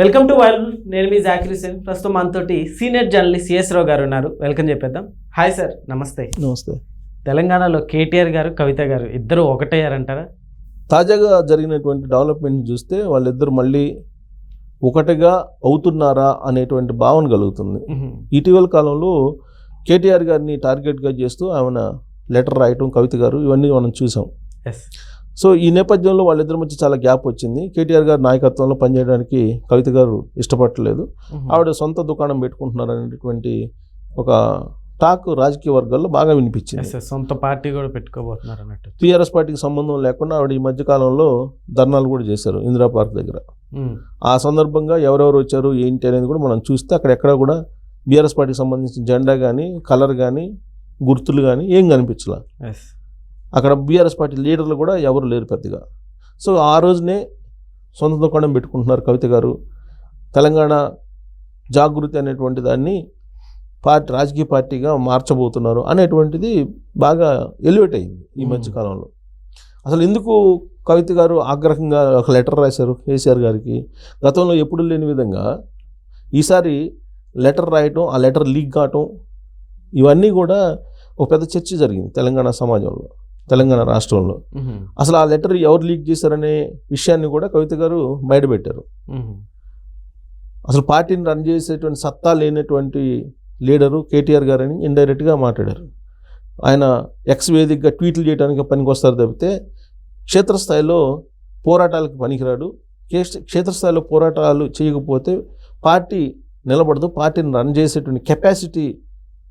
Welcome to viral. నేను మీ జాకిర్ హుసేన్. ప్రస్తుతం మనతోటి సీనియర్ జర్నలిస్ట్ సిఎస్ రావు గారు ఉన్నారు. వెల్కమ్ చెప్పేద్దాం. హాయ్ సార్, నమస్తే. నమస్తే. తెలంగాణలో కేటీఆర్ గారు, కవిత గారు ఇద్దరు ఒకటయ్యారంటారా? తాజాగా జరిగినటువంటి డెవలప్మెంట్ చూస్తే వాళ్ళిద్దరు మళ్ళీ ఒకటిగా అవుతున్నారా అనేటువంటి భావన కలుగుతుంది. ఇటీవల కాలంలో కేటీఆర్ గారిని టార్గెట్గా చేస్తూ ఆమె లెటర్ రాయటం, కవిత గారు ఇవన్నీ మనం చూసాం. సో ఈ నేపథ్యంలో వాళ్ళిద్దరి మధ్య చాలా గ్యాప్ వచ్చింది. కేటీఆర్ గారి నాయకత్వంలో పనిచేయడానికి కవిత గారు ఇష్టపడలేదు. ఆవిడ సొంత దుకాణం పెట్టుకుంటున్నారు అనేటువంటి ఒక టాక్ రాజకీయ వర్గాల్లో బాగా వినిపించింది. సొంత పార్టీ కూడా పెట్టుకోబోతున్నారు అన్నట్టు. టీఆర్ఎస్ పార్టీకి సంబంధం లేకుండా ఆవిడ ఈ మధ్య కాలంలో ధర్నాలు కూడా చేశారు ఇందిరా పార్క్ దగ్గర. ఆ సందర్భంగా ఎవరెవరు వచ్చారు ఏంటి అనేది కూడా మనం చూస్తే అక్కడెక్కడ కూడా బీఆర్ఎస్ పార్టీకి సంబంధించిన జెండా కానీ, కలర్ కానీ, గుర్తులు కానీ ఏం కనిపించలా. అక్కడ బీఆర్ఎస్ పార్టీ లీడర్లు కూడా ఎవరు లేరు పెద్దగా. సో ఆ రోజునే సొంత దుకాణం పెట్టుకుంటున్నారు కవిత గారు. తెలంగాణ జాగృతి అనేటువంటి దాన్ని రాజకీయ పార్టీగా మార్చబోతున్నారు అనేటువంటిది బాగా ఎలివేట్ అయింది ఈ మధ్యకాలంలో. అసలు ఎందుకు కవిత గారు ఆగ్రహంగా ఒక లెటర్ రాశారు కేసీఆర్ గారికి? గతంలో ఎప్పుడు లేని విధంగా ఈసారి లెటర్ రాయటం, ఆ లెటర్ లీక్ కావటం, ఇవన్నీ కూడా ఒక పెద్ద చర్చ జరిగింది తెలంగాణ సమాజంలో, తెలంగాణ రాష్ట్రంలో. అసలు ఆ లెటర్ ఎవరు లీక్ చేశారనే విషయాన్ని కూడా కవిత గారు బయటపెట్టారు. అసలు పార్టీని రన్ చేసేటువంటి సత్తా లేనటువంటి లీడరు కేటీఆర్ గారని ఇండైరెక్ట్గా మాట్లాడారు. ఆయన ఎక్స్ వేదికగా ట్వీట్లు చేయడానికి పనికి వస్తారు తప్పితే క్షేత్రస్థాయిలో పోరాటాలకు పనికిరాడు. క్షేత్రస్థాయిలో పోరాటాలు చేయకపోతే పార్టీ నిలబడదు. పార్టీని రన్ చేసేటువంటి కెపాసిటీ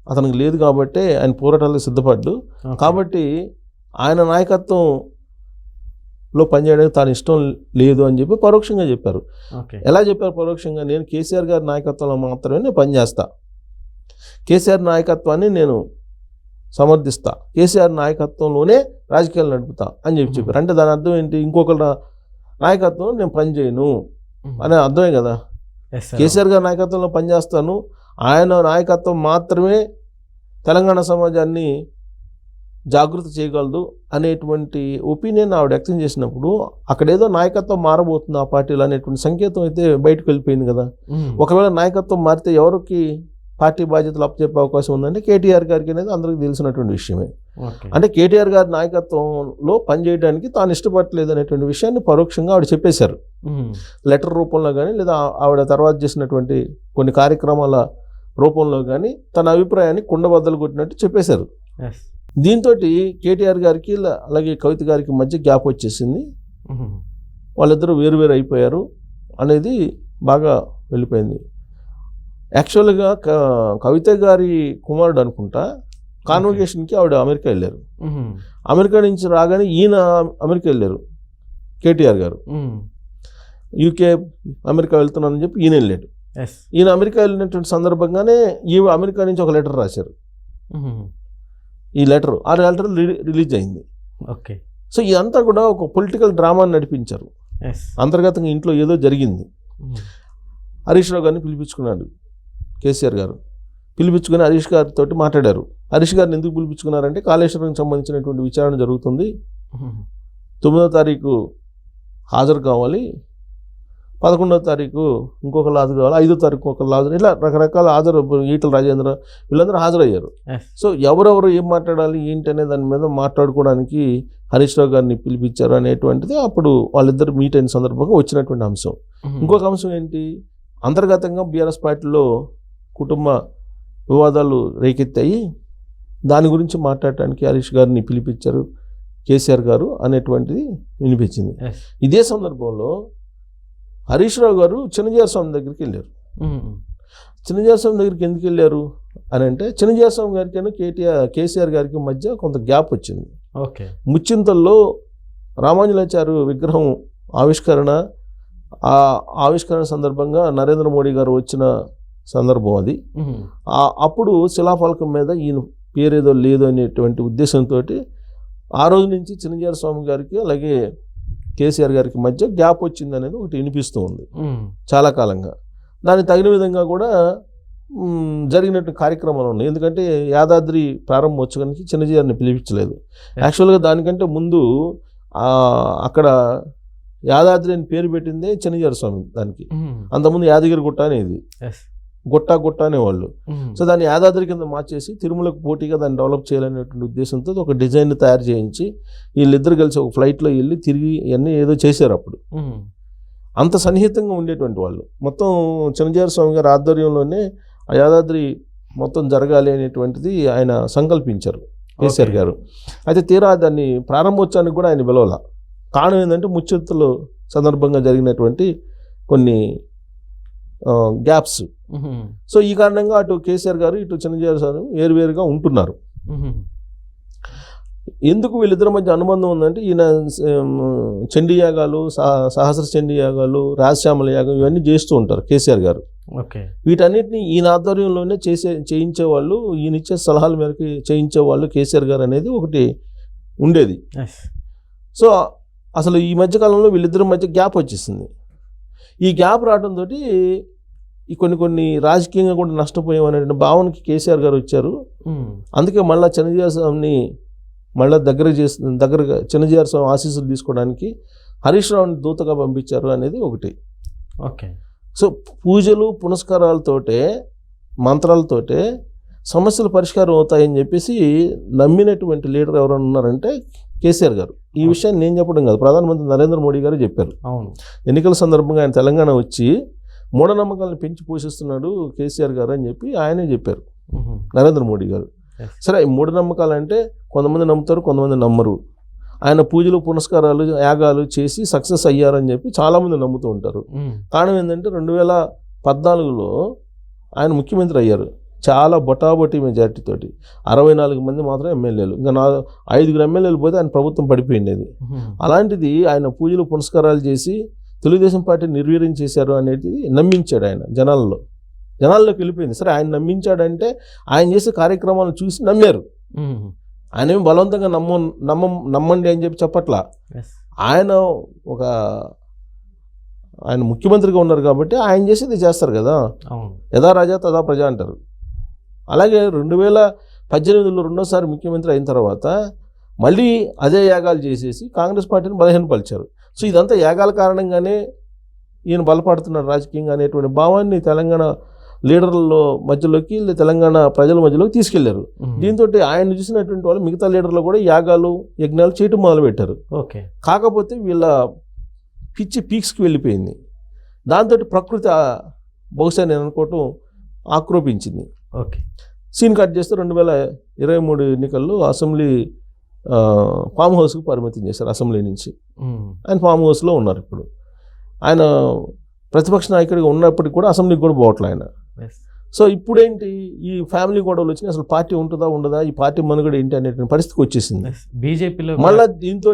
అతనికి లేదు కాబట్టి ఆయన పోరాటాలకు సిద్ధపడ్డు. కాబట్టి ఆయన నాయకత్వంలో పనిచేయడానికి తాను ఇష్టం లేదు అని చెప్పి పరోక్షంగా చెప్పారు. ఎలా చెప్పారు పరోక్షంగా? నేను కేసీఆర్ గారి నాయకత్వంలో మాత్రమే నేను పనిచేస్తా, కేసీఆర్ నాయకత్వాన్ని నేను సమర్థిస్తా, కేసీఆర్ నాయకత్వంలోనే రాజకీయాలు నడుపుతా అని చెప్పారు. అంటే దాని అర్థం ఏంటి? ఇంకొకరి నాయకత్వం నేను పనిచేయను అనే అర్థమే కదా. కేసీఆర్ గారి నాయకత్వంలో పనిచేస్తాను, ఆయన నాయకత్వం మాత్రమే తెలంగాణ సమాజాన్ని జాగృతి చేయగలదు అనేటువంటి ఒపీనియన్ ఆవిడ వ్యక్తం చేసినప్పుడు అక్కడేదో నాయకత్వం మారబోతుంది ఆ పార్టీలో అనేటువంటి సంకేతం అయితే బయటకు వెళ్ళిపోయింది కదా. ఒకవేళ నాయకత్వం మారితే ఎవరికి పార్టీ బాధ్యతలు అప్పచెప్పే అవకాశం ఉందంటే కేటీఆర్ గారికి అనేది అందరికీ తెలిసినటువంటి విషయమే. అంటే కేటీఆర్ గారి నాయకత్వంలో పనిచేయడానికి తాను ఇష్టపడలేదు అనేటువంటి విషయాన్ని పరోక్షంగా ఆవిడ చెప్పేశారు లెటర్ రూపంలో కానీ, లేదా ఆవిడ తర్వాత చేసినటువంటి కొన్ని కార్యక్రమాల రూపంలో కానీ తన అభిప్రాయాన్ని కుండబద్దలు కొట్టినట్టు చెప్పేశారు. దీంతో కేటీఆర్ గారికి అలాగే కవిత గారికి మధ్య గ్యాప్ వచ్చేసింది. వాళ్ళిద్దరూ వేరువేరు అయిపోయారు అనేది బాగా వెళ్ళిపోయింది. యాక్చువల్గా కవిత గారి కుమారుడు అనుకుంటా కాన్వకేషన్కి ఆవిడ అమెరికా వెళ్ళారు. అమెరికా నుంచి రాగానే ఈయన అమెరికా వెళ్ళారు కేటీఆర్ గారు. యూకే అమెరికా వెళ్తున్నానని చెప్పి ఈయన వెళ్ళాడు. ఈయన అమెరికా వెళ్ళినటువంటి సందర్భంగానే ఈ అమెరికా నుంచి ఒక లెటర్ రాశారు. ఈ లెటర్, ఆ లెటర్ రిలీజ్ అయింది. ఓకే. సో ఇదంతా కూడా ఒక పొలిటికల్ డ్రామాని నడిపించారు. అంతర్గతంగా ఇంట్లో ఏదో జరిగింది. హరీష్ రావు గారిని పిలిపించుకున్నాడు కేసీఆర్ గారు. పిలిపించుకుని హరీష్ గారితో మాట్లాడారు. హరీష్ గారిని ఎందుకు పిలిపించుకున్నారంటే కాళేశ్వరంకి సంబంధించినటువంటి విచారణ జరుగుతుంది, 9వ తారీఖు హాజరు కావాలి, 11వ తారీఖు ఇంకొక హాజరు కావాలి, 5వ తారీఖు ఒక హాజరు, ఇట్లా రకరకాల హాజరు, ఈటల రాజేంద్ర వీళ్ళందరూ హాజరయ్యారు. సో ఎవరెవరు ఏం మాట్లాడాలి ఏంటి అనే దాని మీద మాట్లాడుకోవడానికి హరీష్ రావు గారిని పిలిపించారు అనేటువంటిది అప్పుడు వాళ్ళిద్దరు మీట్ అయిన సందర్భంగా వచ్చినటువంటి అంశం. ఇంకొక అంశం ఏంటి? అంతర్గతంగా బీఆర్ఎస్ పార్టీలో కుటుంబ వివాదాలు రేకెత్తాయి, దాని గురించి మాట్లాడటానికి హరీష్ గారిని పిలిపించారు కేసీఆర్ గారు అనేటువంటిది వినిపించింది. ఇదే సందర్భంలో హరీష్ రావు గారు చిన్నజీఆర్ స్వామి దగ్గరికి వెళ్ళారు. చిన్నజీఆర్ స్వామి దగ్గరికి ఎందుకు వెళ్ళారు అని అంటే, చిన్నజీఆర్ స్వామి గారికి కేసీఆర్ గారికి మధ్య కొంత గ్యాప్ వచ్చింది. ముచ్చింతల్లో రామాంజలాచారు విగ్రహం ఆవిష్కరణ, ఆ ఆవిష్కరణ సందర్భంగా నరేంద్ర మోడీ గారు వచ్చిన సందర్భం అది. అప్పుడు శిలాఫలకం మీద ఈయన పేరేదో లేదు అనేటువంటి ఉద్దేశంతో ఆ రోజు నుంచి చిన్నజీఆర్ స్వామి గారికి అలాగే కేసీఆర్ గారికి మధ్య గ్యాప్ వచ్చింది అనేది ఒకటి వినిపిస్తూ ఉంది చాలా కాలంగా. దానికి తగిన విధంగా కూడా జరిగినట్టు కార్యక్రమాలు ఉన్నాయి. ఎందుకంటే యాదాద్రి ప్రారంభోత్సవానికి చిన్నజీఆర్ని పిలిపించలేదు. యాక్చువల్గా దానికంటే ముందు అక్కడ యాదాద్రి అని పేరు పెట్టిందే చిన్నజీఆర్ స్వామి దానికి. అంతకుముందు యాదగిరి గుట్ట అనేది, గుట్ట అనేవాళ్ళు. సో దాన్ని యాదాద్రి కింద మార్చేసి తిరుమలకు పోటీగా దాన్ని డెవలప్ చేయాలనేటువంటి ఉద్దేశంతో ఒక డిజైన్ తయారు చేయించి వీళ్ళిద్దరు కలిసి ఒక ఫ్లైట్లో వెళ్ళి తిరిగి ఇవన్నీ ఏదో చేశారు అప్పుడు. అంత సన్నిహితంగా ఉండేటువంటి వాళ్ళు. మొత్తం చిన్నజీఆర్ స్వామి గారి ఆధ్వర్యంలోనే ఆ యాదాద్రి మొత్తం జరగాలి అనేటువంటిది ఆయన సంకల్పించారు కేసీఆర్ గారు. అయితే తీరా దాన్ని ప్రారంభోత్సవానికి కూడా ఆయన పిలవాల. కారణం ఏంటంటే ముచ్చతులు సందర్భంగా జరిగినటువంటి కొన్ని గ్యాప్స్. సో ఈ కారణంగా అటు కేసీఆర్ గారు ఇటు చిన్నజీఆర్ స్వామి వేరువేరుగా ఉంటున్నారు. ఎందుకు వీళ్ళిద్దరి మధ్య అనుబంధం ఉందంటే ఈయన చండీ యాగాలు, సహస్ర చండీ యాగాలు, రాజశ్యామల యాగం ఇవన్నీ చేస్తూ ఉంటారు కేసీఆర్ గారు. వీటన్నిటిని ఈయన ఆధ్వర్యంలోనే చేయించేవాళ్ళు, ఈయన ఇచ్చే సలహాల మేరకు చేయించేవాళ్ళు కేసీఆర్ గారు అనేది ఒకటి ఉండేది. సో అసలు ఈ మధ్యకాలంలో వీళ్ళిద్దరి మధ్య గ్యాప్ వచ్చేసింది. ఈ గ్యాప్ రావడంతో ఈ కొన్ని రాజకీయంగా కూడా నష్టపోయాం అనే భావనకి కేసీఆర్ గారు వచ్చారు. అందుకే మళ్ళీ చిన్నజీఆర్ స్వామిని మళ్ళీ దగ్గరగా చిన్నజీఆర్ స్వామి ఆశీస్సులు తీసుకోవడానికి హరీష్ రావుని దూతగా పంపించారు అనేది ఒకటి. సో పూజలు పునస్కారాలతోటే మంత్రాలతోటే సమస్యలు పరిష్కారం అవుతాయని చెప్పేసి నమ్మినటువంటి లీడర్ ఎవరైనా ఉన్నారంటే కేసీఆర్ గారు. ఈ విషయాన్ని నేను చెప్పడం కాదు, ప్రధానమంత్రి నరేంద్ర మోడీ గారు చెప్పారు. ఎన్నికల సందర్భంగా ఆయన తెలంగాణ వచ్చి మూఢనమ్మకాలను పెంచి పోషిస్తున్నాడు కేసీఆర్ గారు అని చెప్పి ఆయనే చెప్పారు నరేంద్ర మోడీ గారు. సరే, మూఢనమ్మకాలు అంటే కొంతమంది నమ్ముతారు, కొంతమంది నమ్మరు. ఆయన పూజలు పునస్కారాలు యాగాలు చేసి సక్సెస్ అయ్యారని చెప్పి చాలామంది నమ్ముతూ ఉంటారు. కారణం ఏంటంటే 2014లో ఆయన ముఖ్యమంత్రి అయ్యారు చాలా బొటాబొటీ మెజార్టీ తోటి. 64 మంది మాత్రం ఎమ్మెల్యేలు, ఇంకా 5 ఎమ్మెల్యేలు పోతే ఆయన ప్రభుత్వం పడిపోయింది. అలాంటిది ఆయన పూజలు పునస్కారాలు చేసి తెలుగుదేశం పార్టీ నిర్వీర్యం చేశారు అనేది నమ్మించాడు ఆయన జనాల్లోకి వెళ్ళిపోయింది. సరే, ఆయన నమ్మించాడంటే ఆయన చేసే కార్యక్రమాలను చూసి నమ్మారు. ఆయన ఏమి బలవంతంగా నమ్మండి అని చెప్పి చెప్పట్లా. ఆయన ముఖ్యమంత్రిగా ఉన్నారు కాబట్టి ఆయన చేసేది చేస్తారు కదా, యథా రాజా తదా ప్రజ అంటారు. అలాగే 2018లో రెండోసారి ముఖ్యమంత్రి అయిన తర్వాత మళ్ళీ అదే యాగాలు చేసేసి కాంగ్రెస్ పార్టీని బలహీనపరిచారు. సో ఇదంతా యాగాల కారణంగానే ఈయన బలపడుతున్నారు రాజకీయంగా అనేటువంటి భావాన్ని తెలంగాణ లీడర్ల మధ్యలోకి, తెలంగాణ ప్రజల మధ్యలోకి తీసుకెళ్లారు. దీంతో ఆయన చూసినటువంటి వాళ్ళు మిగతా లీడర్లు కూడా యాగాలు యజ్ఞాలు చేయటం మొదలుపెట్టారు. కాకపోతే వీళ్ళ పిచ్చి పీక్స్కి వెళ్ళిపోయింది. దాంతో ప్రకృతి బహుశా నేను అనుకోవటం ఆక్రోపించింది. సీన్ కట్ చేస్తే 2023 ఎన్నికల్లో అసెంబ్లీ ఫామ్ హౌస్కి పరిమితం చేశారు. అసెంబ్లీ నుంచి ఆయన ఫామ్ హౌస్లో ఉన్నారు. ఇప్పుడు ఆయన ప్రతిపక్ష నాయకుడిగా ఉన్నప్పటికీ కూడా అసెంబ్లీకి కూడా పోవట్లే ఆయన. సో ఇప్పుడేంటి, ఈ ఫ్యామిలీ గొడవలు వచ్చినాయి, అసలు పార్టీ ఉంటుందా ఉండదా, ఈ పార్టీ మనుగడ ఏంటి అనేటువంటి పరిస్థితికి వచ్చేసింది బీజేపీలో. మళ్ళీ దీంతో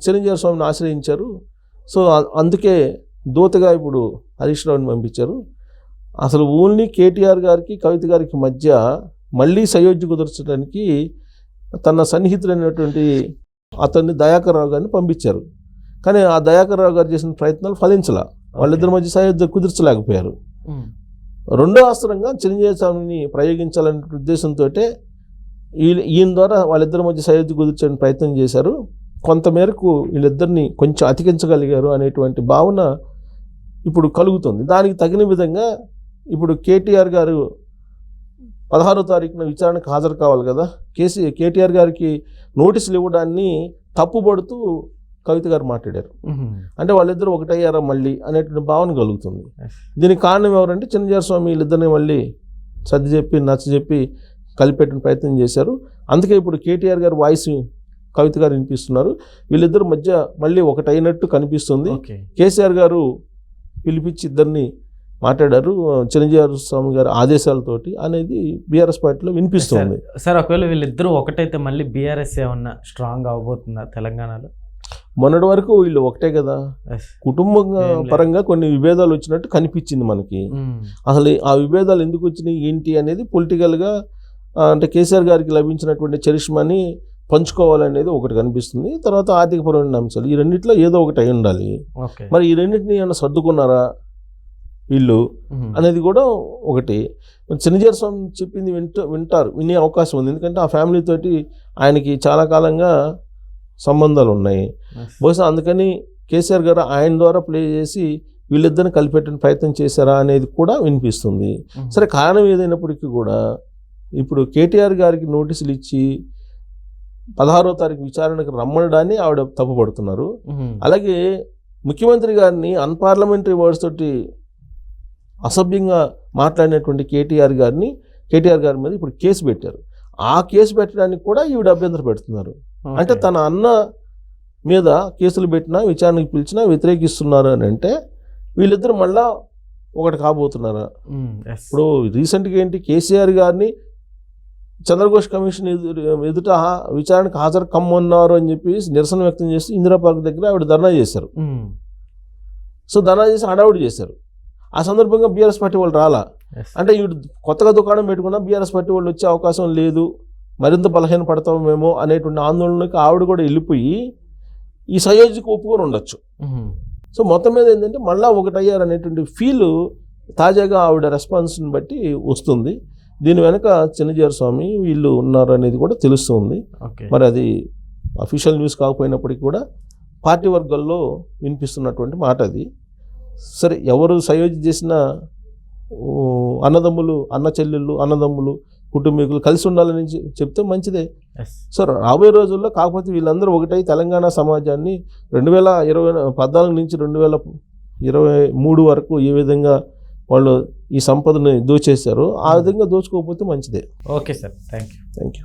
చిరంజీవి స్వామిని ఆశ్రయించారు. సో అందుకే దూతగా ఇప్పుడు హరీష్ రావుని పంపించారు. అసలు ఓన్లీ కేటీఆర్ గారికి కవిత గారికి మధ్య మళ్ళీ సయోధ్య కుదర్చడానికి తన సన్నిహితుడైనటువంటి అతన్ని దయాకర్ రావు గారిని పంపించారు. కానీ ఆ దయాకర్ రావు గారు చేసిన ప్రయత్నాలు ఫలించలా, వాళ్ళిద్దరి మధ్య సయోధ్య కుదిర్చలేకపోయారు. రెండో అస్త్రంగా చిరంజీవి స్వామిని ప్రయోగించాలనే ఉద్దేశంతో ఈయన ద్వారా వాళ్ళిద్దరి మధ్య సయోధ్య కుదిర్చడానికి ప్రయత్నం చేశారు. కొంతమేరకు వీళ్ళిద్దరిని కొంచెం అతికించగలిగారు అనేటువంటి భావన ఇప్పుడు కలుగుతుంది. దానికి తగిన విధంగా ఇప్పుడు కేటీఆర్ గారు 16వ తారీఖున విచారణకు హాజరు కావాలి కదా. కేటీఆర్ గారికి నోటీసులు ఇవ్వడాన్ని తప్పుపడుతూ కవిత గారు మాట్లాడారు. అంటే వాళ్ళిద్దరూ ఒకటయ్యారా మళ్ళీ అనేటువంటి భావన కలుగుతుంది. దీనికి కారణం ఎవరంటే చిన్నజీఆర్ స్వామి వీళ్ళిద్దరిని మళ్ళీ సర్ది నచ్చజెప్పి కలిపెట్టిన ప్రయత్నం చేశారు. అందుకే ఇప్పుడు కేటీఆర్ గారు వాయిస్ కవిత గారు వినిపిస్తున్నారు. వీళ్ళిద్దరు మధ్య మళ్ళీ ఒకటైనట్టు కనిపిస్తుంది. కేసీఆర్ గారు పిలిపించి ఇద్దరిని మాట్లాడారు చిరంజీవి స్వామి గారి ఆదేశాలతోటి అనేది బీఆర్ఎస్ పార్టీలో వినిపిస్తుంది. సార్, ఒకవేళ వీళ్ళిద్దరూ ఒకటైతే మళ్ళీ బీఆర్ఎస్ ఏమన్నా స్ట్రాంగ్ అవబోతుందా తెలంగాణలో? మొన్నటి వరకు వీళ్ళు ఒకటే కదా. కుటుంబ పరంగా కొన్ని విభేదాలు వచ్చినట్టు కనిపించింది మనకి. అసలు ఆ విభేదాలు ఎందుకు వచ్చినాయి ఏంటి అనేది పొలిటికల్గా అంటే కేసీఆర్ గారికి లభించినటువంటి చరిష్మాని పంచుకోవాలనేది ఒకటి కనిపిస్తుంది. తర్వాత ఆర్థికపరమైన అంశాలు, ఈ రెండింటిలో ఏదో ఒకటి అయి ఉండాలి. మరి ఈ రెండింటిని ఏమైనా సర్దుకున్నారా వీళ్ళు అనేది కూడా ఒకటి. చిరంజీవి స్వామి చెప్పింది వినే అవకాశం ఉంది. ఎందుకంటే ఆ ఫ్యామిలీ తోటి ఆయనకి చాలా కాలంగా సంబంధాలు ఉన్నాయి. బహుశా అందుకని కేసీఆర్ గారు ఆయన ద్వారా ప్లే చేసి వీళ్ళిద్దరిని కలిపెట్టిన ప్రయత్నం చేశారా అనేది కూడా వినిపిస్తుంది. సరే, కారణం ఏదైనప్పటికీ కూడా ఇప్పుడు కేటీఆర్ గారికి నోటీసులు ఇచ్చి 16వ తారీఖు విచారణకు రమ్మనడాన్ని ఆవిడ తప్పుపడుతున్నారు. అలాగే ముఖ్యమంత్రి గారిని అన్పార్లమెంటరీ వర్డ్స్ తోటి అసభ్యంగా మాట్లాడినటువంటి కేటీఆర్ గారి మీద ఇప్పుడు కేసు పెట్టారు. ఆ కేసు పెట్టడానికి కూడా ఈవిడ అభ్యంతరం పెడుతున్నారు. అంటే తన అన్న మీద కేసులు పెట్టినా విచారణకు పిలిచినా వ్యతిరేకిస్తున్నారు అని అంటే వీళ్ళిద్దరు మళ్ళా ఒకటి కాబోతున్నారా? ఇప్పుడు రీసెంట్గా ఏంటి, కేసీఆర్ గారిని చంద్రఘోష్ కమిషన్ ఎదుట విచారణకు హాజరు కమ్మన్నారు అని చెప్పి నిరసన వ్యక్తం చేసి ఇందిరా పార్క్ దగ్గర ఆవిడ ధర్నా చేశారు. సో ధర్నా చేసి హడావుడి చేశారు. ఆ సందర్భంగా బీఆర్ఎస్ పార్టీ వాళ్ళు రాలా. అంటే వీడు కొత్తగా దుకాణం పెట్టుకున్నా బీఆర్ఎస్ పార్టీ వాళ్ళు వచ్చే అవకాశం లేదు, మరింత బలహీన పడతామేమో అనేటువంటి ఆందోళనకి ఆవిడ కూడా వెళ్ళిపోయి ఈ సయోధ్యకు ఒప్పుకొని ఉండొచ్చు. సో మొత్తం మీద ఏంటంటే మళ్ళా ఒకటయ్యారు అనేటువంటి ఫీల్ తాజాగా ఆవిడ రెస్పాన్స్ని బట్టి వస్తుంది. దీని వెనక చిన్నజీఆర్ స్వామి వీళ్ళు ఉన్నారు అనేది కూడా తెలుస్తుంది. మరి అది అఫీషియల్ న్యూస్ కాకపోయినప్పటికీ కూడా పార్టీ వర్గాల్లో వినిపిస్తున్నటువంటి మాట అది. సరే, ఎవరు సయోధ్య చేసినా అన్నదమ్ములు, అన్న చెల్లెళ్ళు, అన్నదమ్ములు, కుటుంబీకులు కలిసి ఉండాలని చెప్తే మంచిదే. సో రాబోయే రోజుల్లో కాకపోతే వీళ్ళందరూ ఒకటై తెలంగాణ సమాజాన్ని 2014 నుంచి 2023 వరకు ఏ విధంగా వాళ్ళు ఈ సంపదని దోచేశారో ఆ విధంగా దోచుకోకపోతే మంచిదే. Okay sir, thank you.